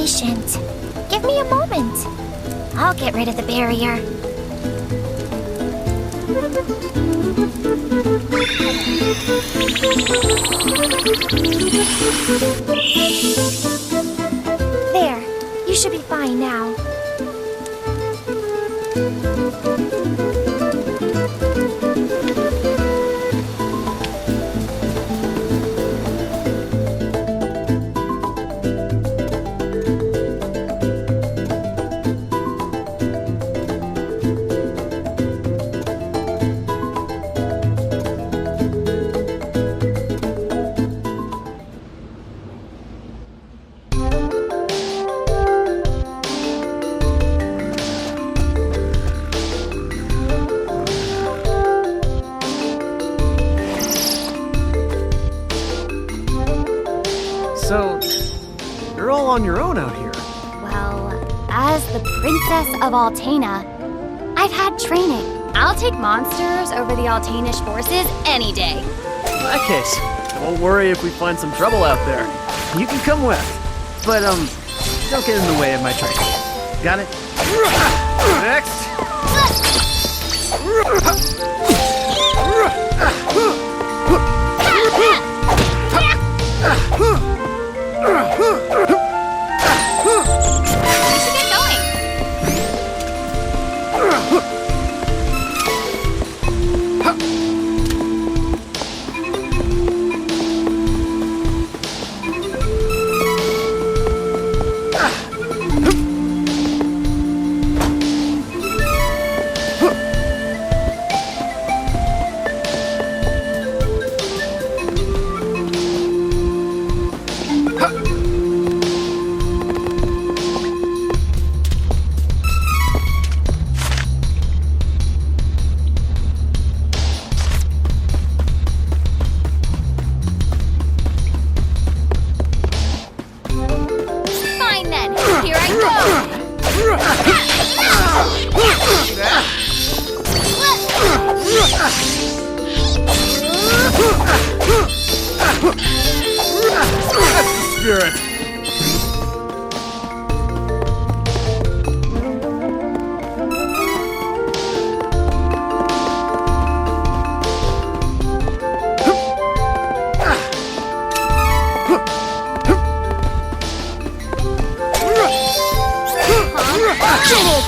patient. Give me a moment. I'll get rid of the barrier. There. You should be fine now. So, you're all on your own out here. Well, as the Princess of Altena, I've had training. I'll take monsters over the Altanish forces any day. In that case, I won't worry if we find some trouble out there. You can come with. But, don't get in the way of my training. Got it? Next! Spirit.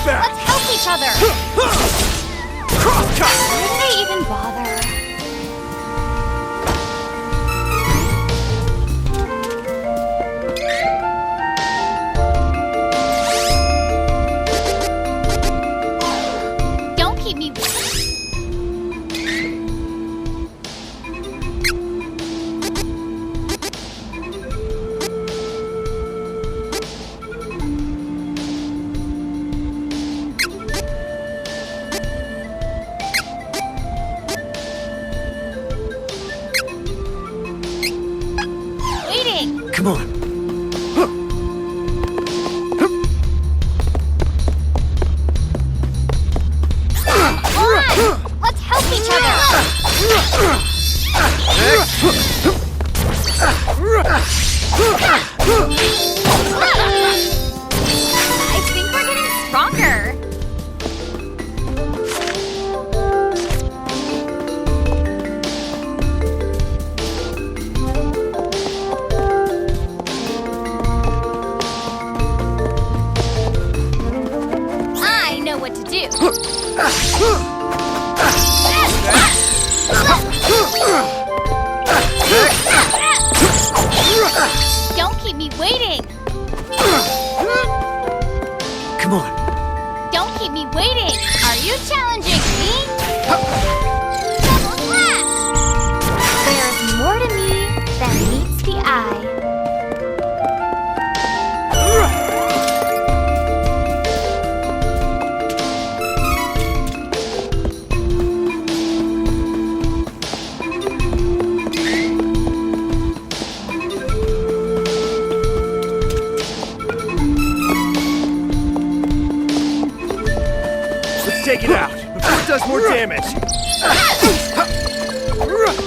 Let's help each other. Why did they even bother? Come on. Let's help each other. I think we're getting stronger. What to do. Don't keep me waiting. Come on. Don't keep me waiting. Are you challenging me? Double slash. There's more to me than meets the eye. Take it out before it does more damage. All right.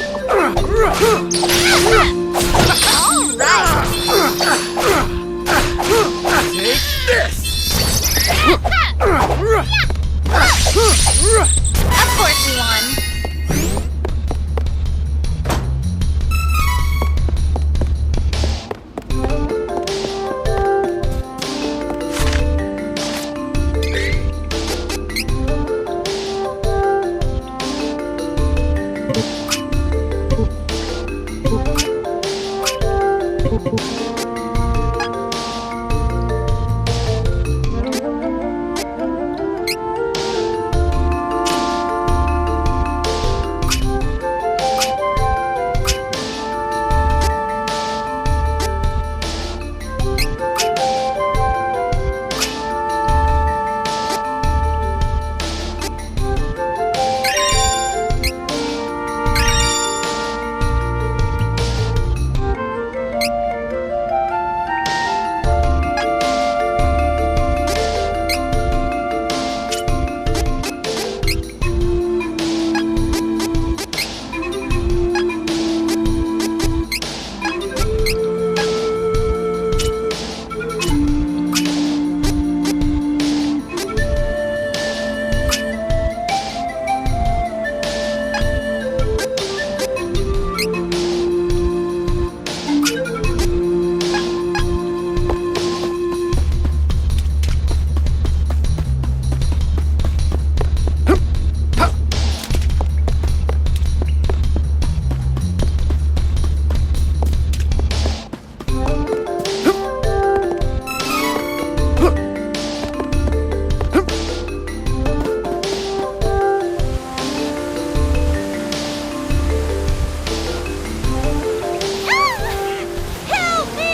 Help me!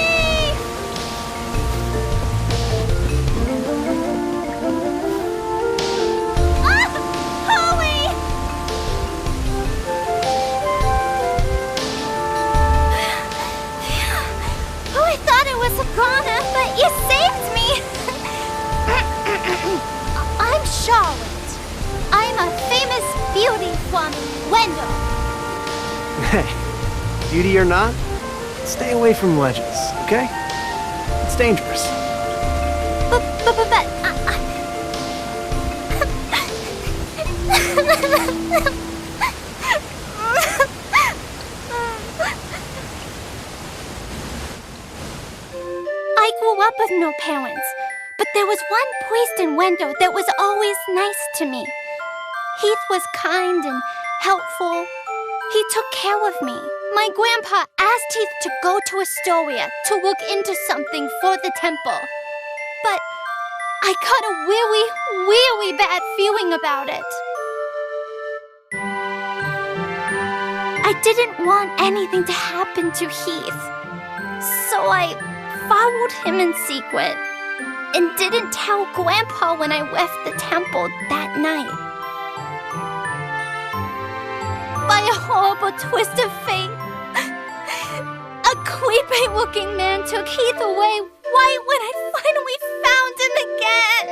Holly! Oh, I thought it was Iguana, but you saved me! I'm Charlotte. I'm a famous beauty from Wendell. Hey, beauty or not, stay away from ledges, okay? It's dangerous. But I grew up with no parents, but there was one priest in Wendell that was always nice to me. Heath was kind and helpful. He took care of me. My grandpa asked Heath to go to Astoria to look into something for the temple. But I got a really, really bad feeling about it. I didn't want anything to happen to Heath. So I followed him in secret and didn't tell Grandpa when I left the temple that night. By a horrible twist of fate, a creepy-looking man took Heath away right when I finally found him again.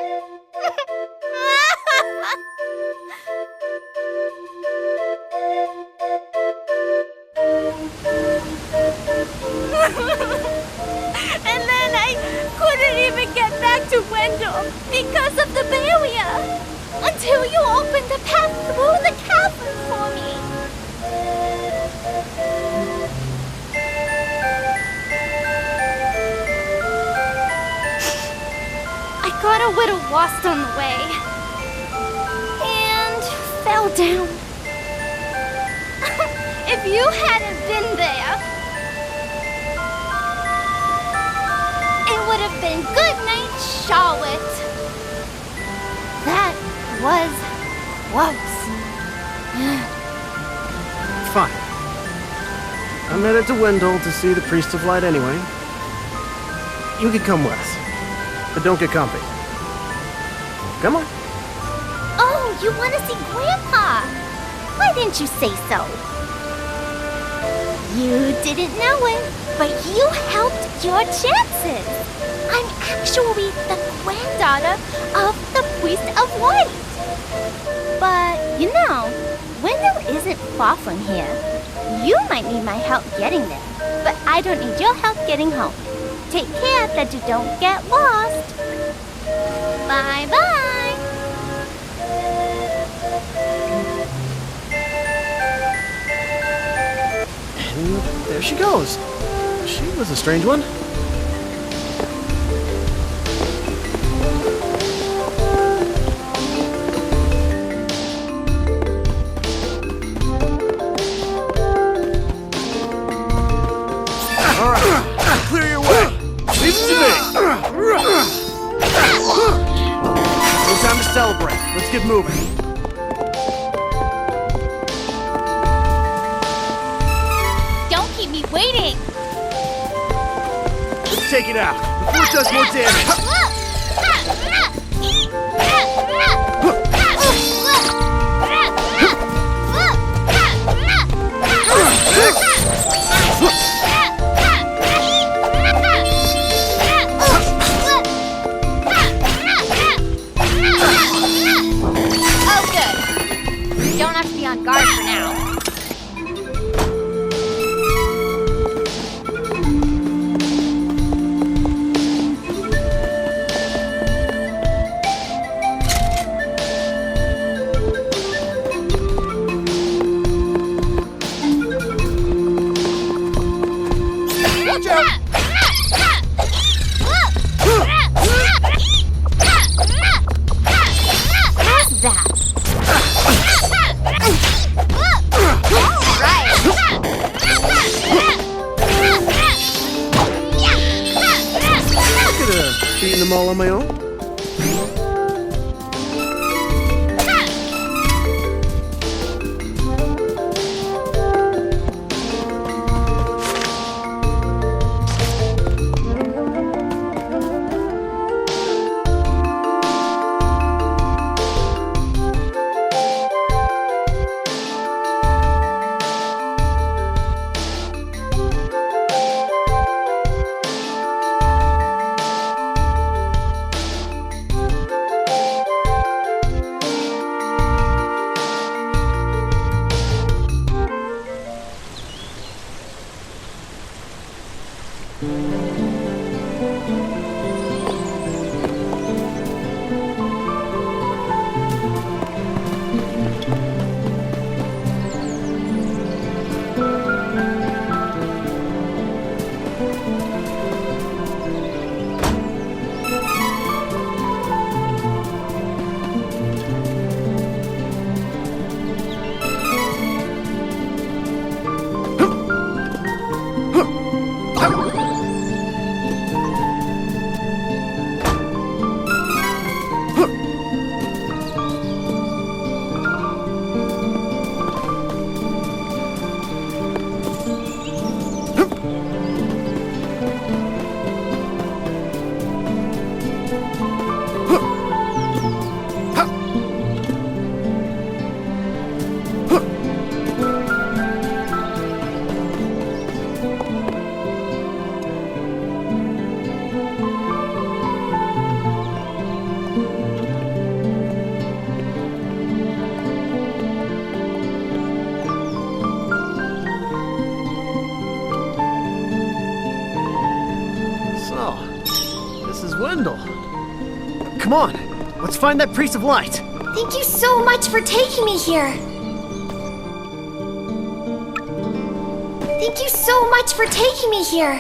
And then I couldn't even get back to Wendell because of the barrier until you opened a path through the cavern for me. I got a little lost on the way and fell down. If you hadn't been there, it would have been good night, Charlotte. That was close. Fine. I'm headed to Wendell to see the Priest of Light anyway. You can come with, but don't get comfy. Come on. Oh, you want to see Grandpa? Why didn't you say so? You didn't know it, but you helped your chances. I'm actually the granddaughter of the Priest of Light. But, you know, Wendell isn't far from here. You might need my help getting there, but I don't need your help getting home. Take care that you don't get lost. Bye-bye. And there she goes. She was a strange one. celebrate. Let's get moving. Don't keep me waiting. Take it out before it does more damage. Oh, good. You don't have to be on guard for now. Watch out! How's that? I could have beaten them all on my own. Come on, let's find that priest of light. Thank you so much for taking me here. Thank you so much for taking me here.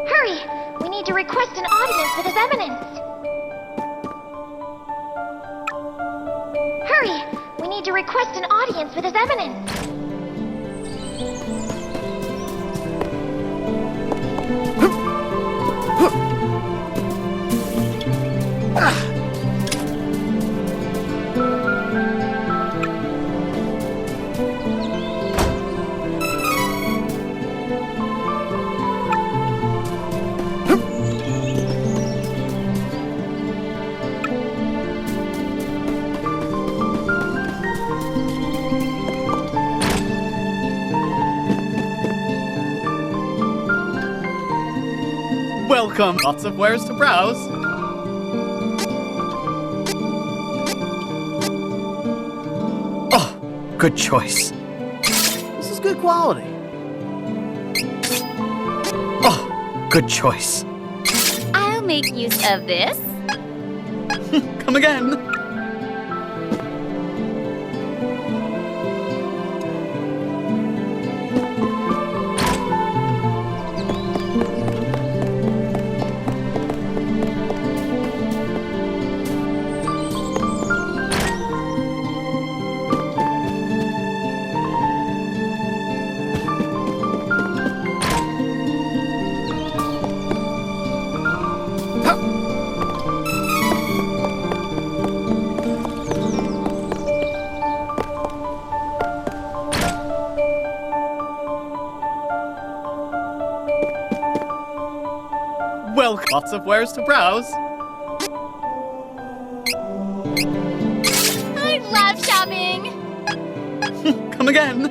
Hurry! We need to request an audience with His Eminence. Hurry! We need to request an audience with His Eminence. Welcome. Lots of wares to browse. Oh, good choice. This is good quality. Oh, good choice. I'll make use of this. Come again. Well, lots of wares to browse. I love shopping. Come again.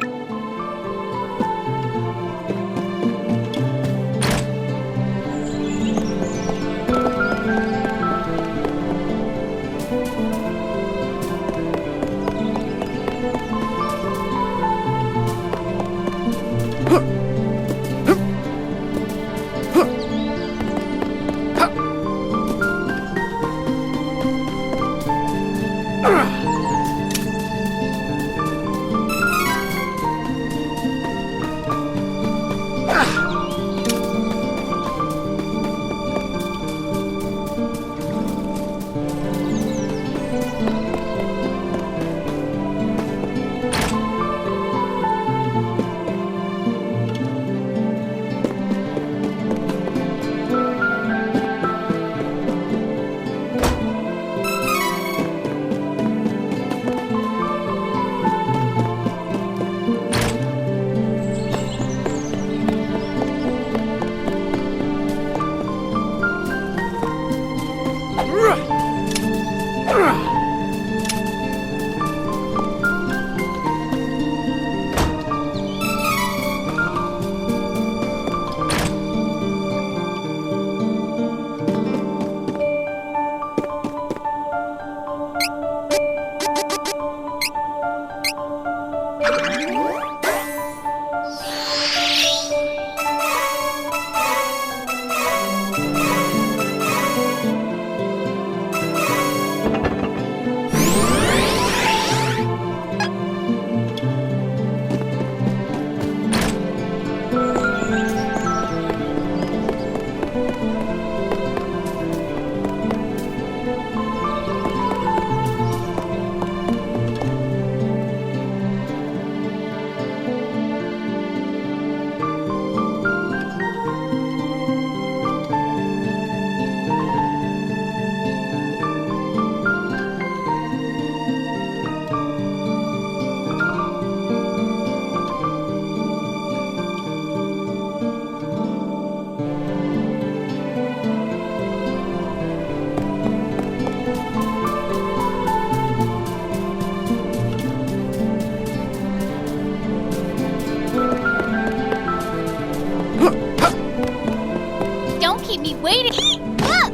Don't keep me waiting. Look!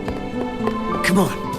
Come on.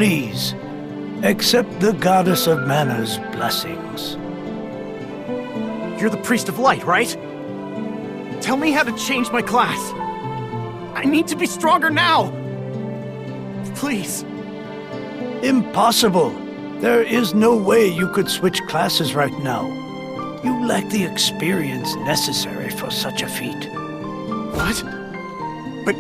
please, accept the Goddess of Mana's blessings. You're the Priest of Light, right? Tell me how to change my class. I need to be stronger now. Please. Impossible. There is no way you could switch classes right now. You lack the experience necessary for such a feat. What? But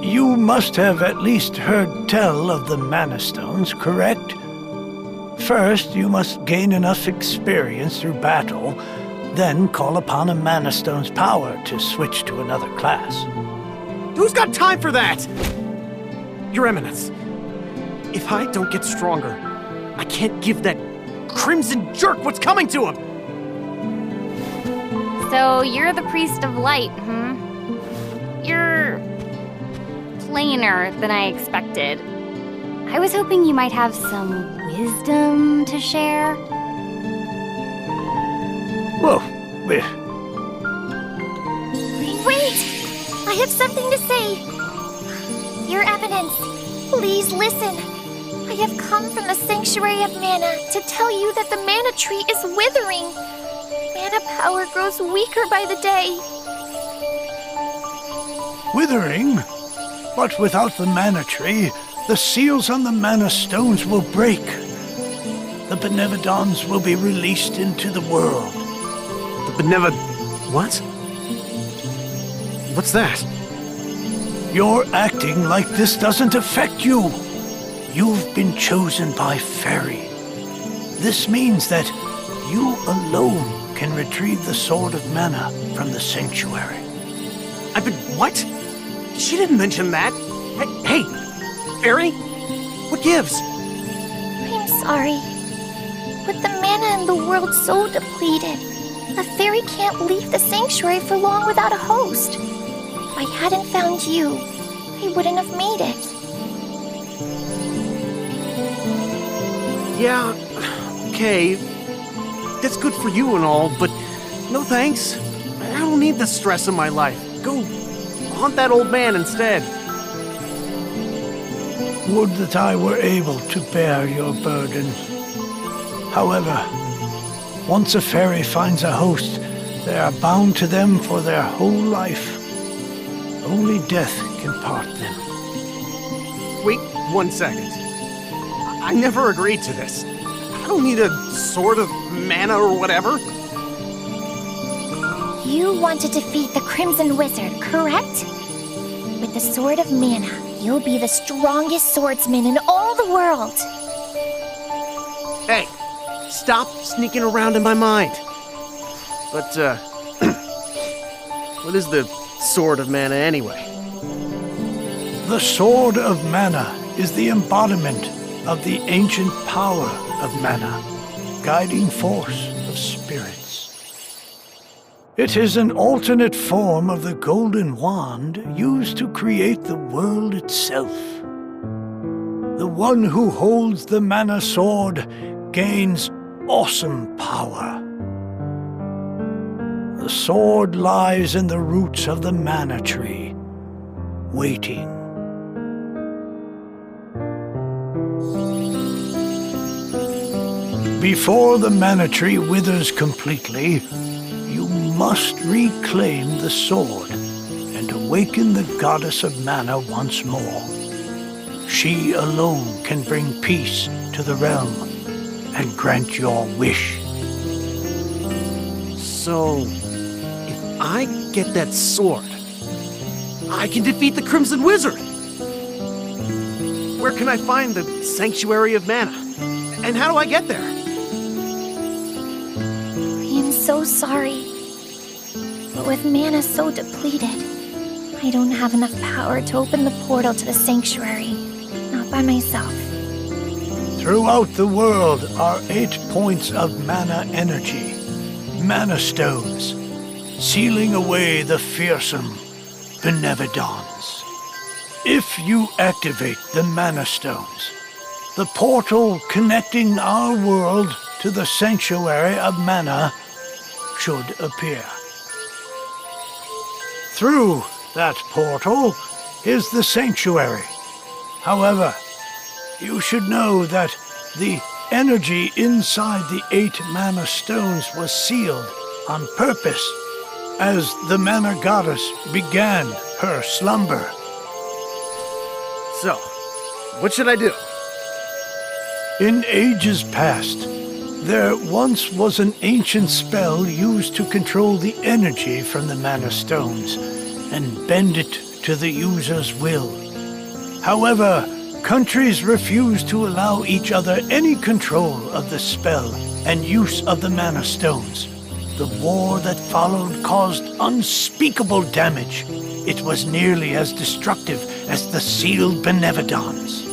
You must have at least heard tell of the Mana Stones, correct? First, you must gain enough experience through battle, then call upon a Mana Stone's power to switch to another class. Who's got time for that? Your Eminence, if I don't get stronger, I can't give that crimson jerk what's coming to him! So you're the Priest of Light, You're plainer than I expected. I was hoping you might have some wisdom to share. Whoa, Wait! I have something to say. Your Eminence, please listen. I have come from the Sanctuary of Mana to tell you that the Mana Tree is withering. Mana power grows weaker by the day. withering? But without the Mana Tree, the seals on the Mana Stones will break. The Benevodons will be released into the world. The what? What's that? You're acting like this doesn't affect you. You've been chosen by Fairy. This means that you alone can retrieve the Sword of Mana from the Sanctuary. I've been... what? She didn't mention that. Hey, Fairy? What gives? I'm sorry. With the mana in the world so depleted, a fairy can't leave the sanctuary for long without a host. If I hadn't found you, I wouldn't have made it. Yeah, okay. That's good for you and all, but no thanks. I don't need the stress in my life. Go haunt that old man instead. Would that I were able to bear your burden. However, once a fairy finds a host, they are bound to them for their whole life. Only death can part them. Wait 1 second. I never agreed to this. I don't need a sword of mana or whatever. You want to defeat the Crimson Wizard, correct? With the Sword of Mana, you'll be the strongest swordsman in all the world. Hey, stop sneaking around in my mind. But, what is the Sword of Mana anyway? The Sword of Mana is the embodiment of the ancient power of Mana, guiding force of spirits. It is an alternate form of the golden wand used to create the world itself. The one who holds the Mana Sword gains awesome power. The sword lies in the roots of the Mana Tree, waiting. Before the Mana Tree withers completely, you must reclaim the sword and awaken the Goddess of Mana once more. She alone can bring peace to the realm and grant your wish. So, if I get that sword, I can defeat the Crimson Wizard! Where can I find the Sanctuary of Mana? And how do I get there? I am so sorry. But with mana so depleted, I don't have enough power to open the portal to the sanctuary. Not by myself. Throughout the world are 8 points of mana energy, Mana Stones, sealing away the fearsome Benevodons. If you activate the Mana Stones, the portal connecting our world to the Sanctuary of Mana should appear. Through that portal is the Sanctuary. However, You should know that the energy inside the 8 mana stones was sealed on purpose as the mana goddess began her slumber. So, what should I do? In ages past, there once was an ancient spell used to control the energy from the mana stones and bend it to the user's will. However, countries refused to allow each other any control of the spell and use of the mana stones. The war that followed caused unspeakable damage. It was nearly as destructive as the sealed benevodons.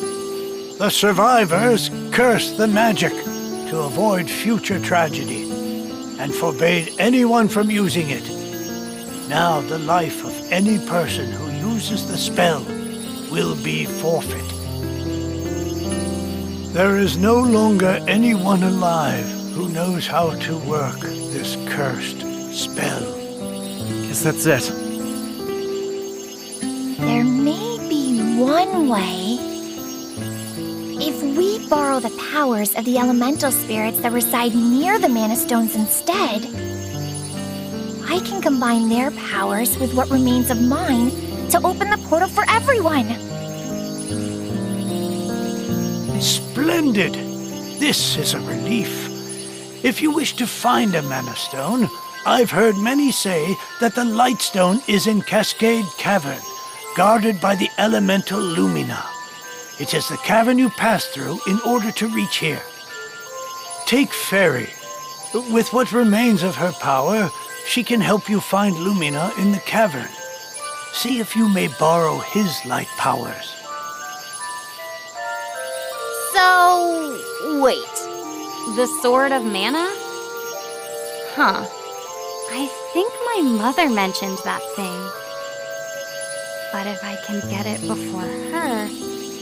The survivors cursed the magic to avoid future tragedy and forbade anyone from using it. Now the life of any person who uses the spell will be forfeit. There is no longer anyone alive who knows how to work this cursed spell. Guess that's it. There may be one way. If we borrow the powers of the elemental spirits that reside near the mana stones instead, I can combine their powers with what remains of mine to open the portal for everyone. Splendid! This is a relief. If you wish to find a mana stone, I've heard many say that the light stone is in Cascade Cavern, guarded by the elemental Lumina. It is the cavern you pass through in order to reach here. Take Fairy. With what remains of her power, she can help you find Lumina in the cavern. See if you may borrow his light powers. So, wait. The Sword of Mana? Huh. I think my mother mentioned that thing. But if I can get it before her,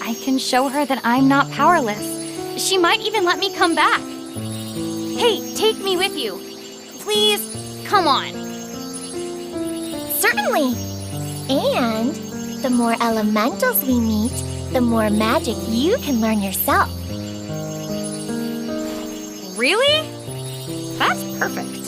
I can show her that I'm not powerless. She might even let me come back. Hey, take me with you. Please, come on. Certainly. And the more elementals we meet, the more magic you can learn yourself. Really? That's perfect.